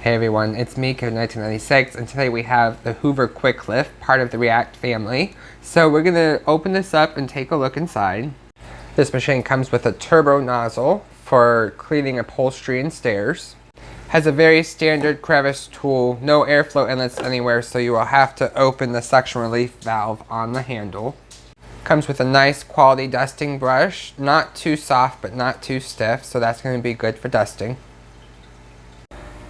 Hey everyone, it's me, Kevin1996, and today we have the Hoover Quicklift, part of the React family. So we're going to open this up and take a look inside. This machine comes with a turbo nozzle for cleaning upholstery and stairs. Has a very standard crevice tool, no airflow inlets anywhere, so you will have to open the suction relief valve on the handle. Comes with a nice quality dusting brush, not too soft but not too stiff, so that's going to be good for dusting.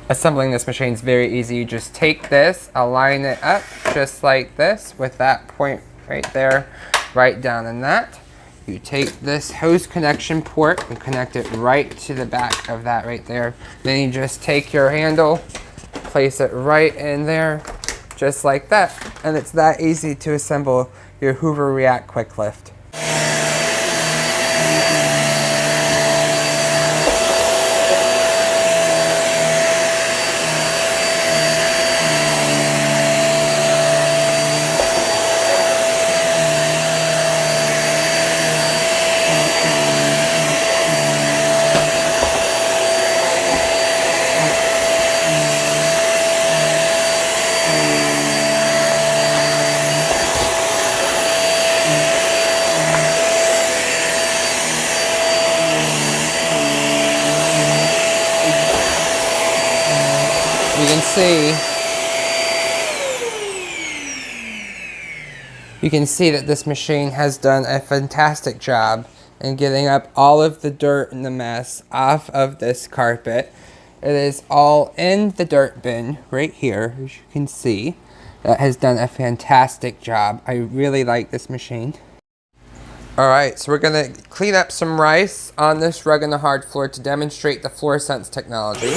Assembling this machine is very easy. You just take this, align it up just like this with that point right there, right down in that. You take this hose connection port and connect it right to the back of that right there. Then you just take your handle, place it right in there, just like that. And it's that easy to assemble your Hoover React Quicklift. You can see that this machine has done a fantastic job in getting up all of the dirt and the mess off of this carpet. It is all in the dirt bin right here, as you can see. That has done a fantastic job. I really like this machine. Alright, so we're going to clean up some rice on this rug on the hard floor to demonstrate the floor sense technology.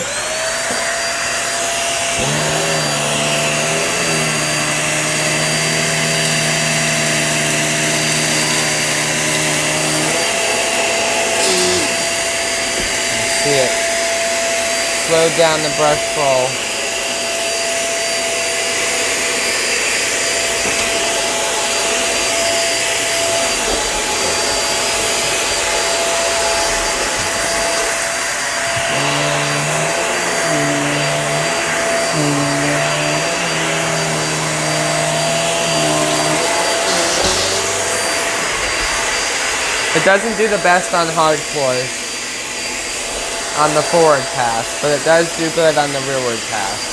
See it slow down the brush roll. It doesn't do the best on hard floors on the forward pass, but it does do good on the rearward pass.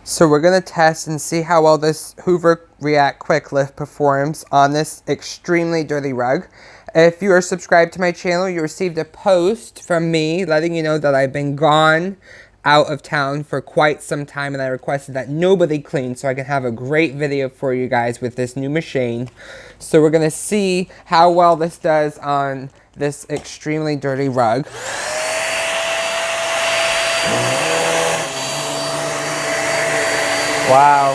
So we're going to test and see how well this Hoover React Quicklift performs on this extremely dirty rug. If you are subscribed to my channel, you received a post from me letting you know that I've been gone out of town for quite some time, and I requested that nobody clean so I can have a great video for you guys with this new machine. So we're going to see how well this does on this extremely dirty rug. Wow.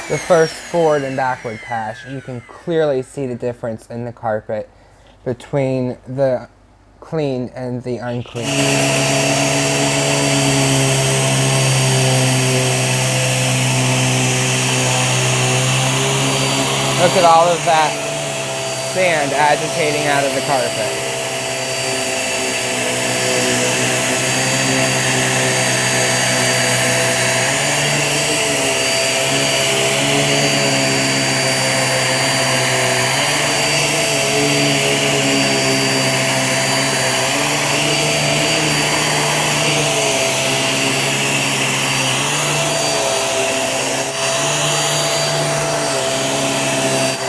The first forward and backward pass, you can clearly see the difference in the carpet between the clean and the unclean. Look at all of that sand agitating out of the carpet.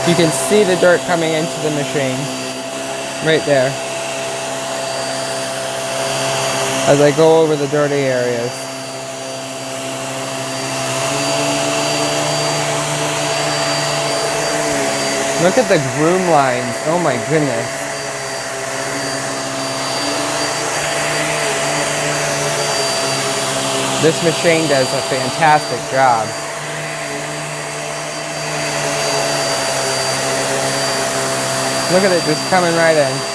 You can see the dirt coming into the machine, right there, as I go over the dirty areas. Look at the groom lines, oh my goodness. This machine does a fantastic job. Look at it just coming right in.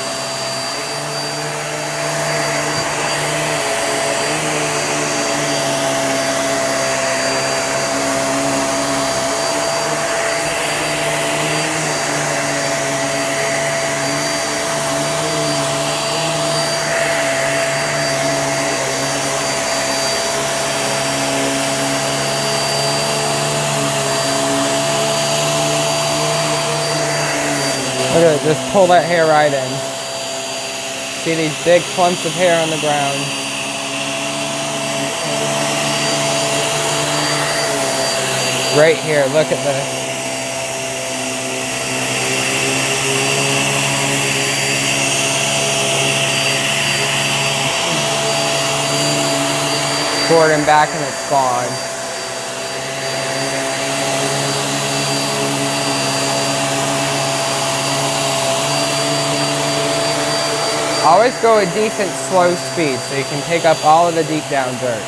just pull that hair right in. See these big clumps of hair on the ground. Right here, look at this. Forward and back and it's gone. Always go a decent slow speed so you can pick up all of the deep down dirt.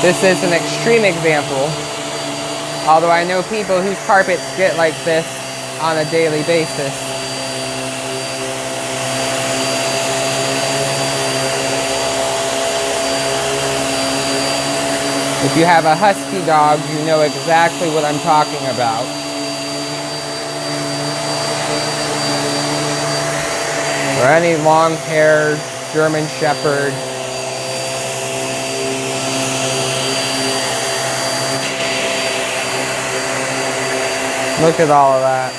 This is an extreme example, although I know people whose carpets get like this on a daily basis. If you have a husky dog, you know exactly what I'm talking about. Or any long-haired German Shepherd. Look at all of that.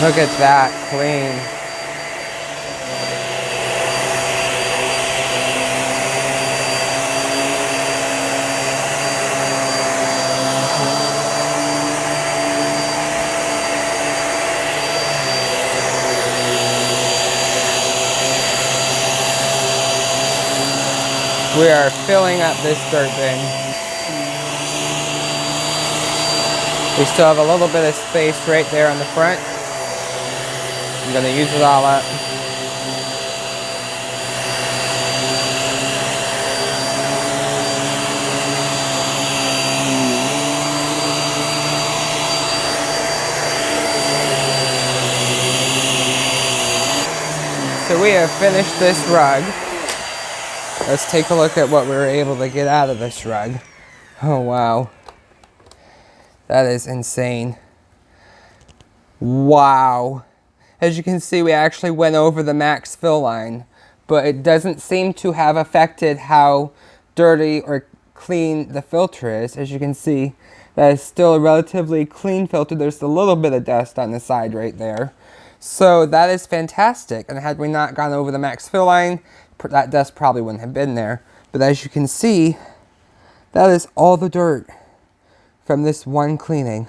Look at that, clean. We are filling up this dirt bin. We still have a little bit of space right there on the front. I'm going to use it all up. So we have finished this rug. Let's take a look at what we were able to get out of this rug. Oh wow. That is insane. Wow. As you can see, we actually went over the max fill line, but it doesn't seem to have affected how dirty or clean the filter is. As you can see, that is still a relatively clean filter. There's a little bit of dust on the side right there. So that is fantastic. And had we not gone over the max fill line, that dust probably wouldn't have been there. But as you can see, that is all the dirt from this one cleaning.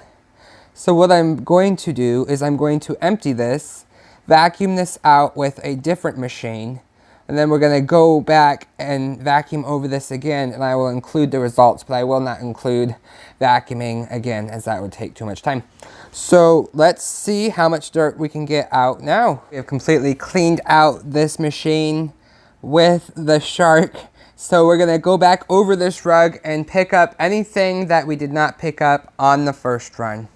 So what I'm going to do is I'm going to empty this, vacuum this out with a different machine, and then we're going to go back and vacuum over this again, and I will include the results, but I will not include vacuuming again as that would take too much time. So let's see how much dirt we can get out now. We have completely cleaned out this machine with the shark. So we're going to go back over this rug and pick up anything that we did not pick up on the first run.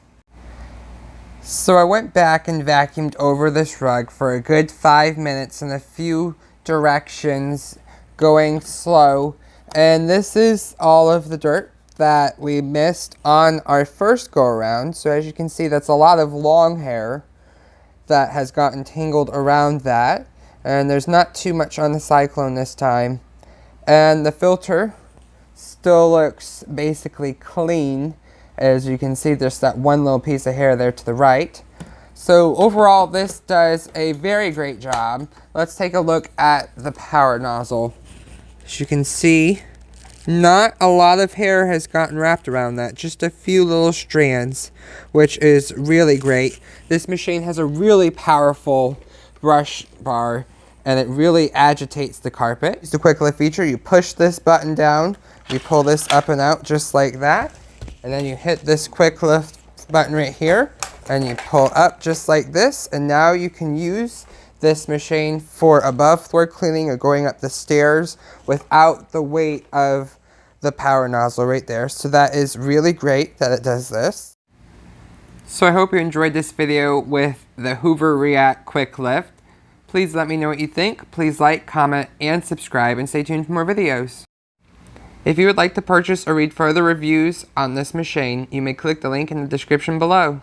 So I went back and vacuumed over this rug for a good 5 minutes in a few directions, going slow. And this is all of the dirt that we missed on our first go around. So as you can see, that's a lot of long hair that has gotten tangled around that. And there's not too much on the Cyclone this time. And the filter still looks basically clean. As you can see, there's that one little piece of hair there to the right. So overall, this does a very great job. Let's take a look at the power nozzle. As you can see, Not a lot of hair has gotten wrapped around that, just a few little strands, which is really great. This machine has a really powerful brush bar, and it really agitates the carpet. It's the Quicklift feature. You push this button down, you pull this up and out just like that, and then you hit this Quicklift button right here, and you pull up just like this, and now you can use this machine for above floor cleaning or going up the stairs without the weight of the power nozzle right there. So that is really great that it does this. So I hope you enjoyed this video with the Hoover React Quicklift. Please let me know what you think. Please like, comment, and subscribe, and stay tuned for more videos. If you would like to purchase or read further reviews on this machine, you may click the link in the description below.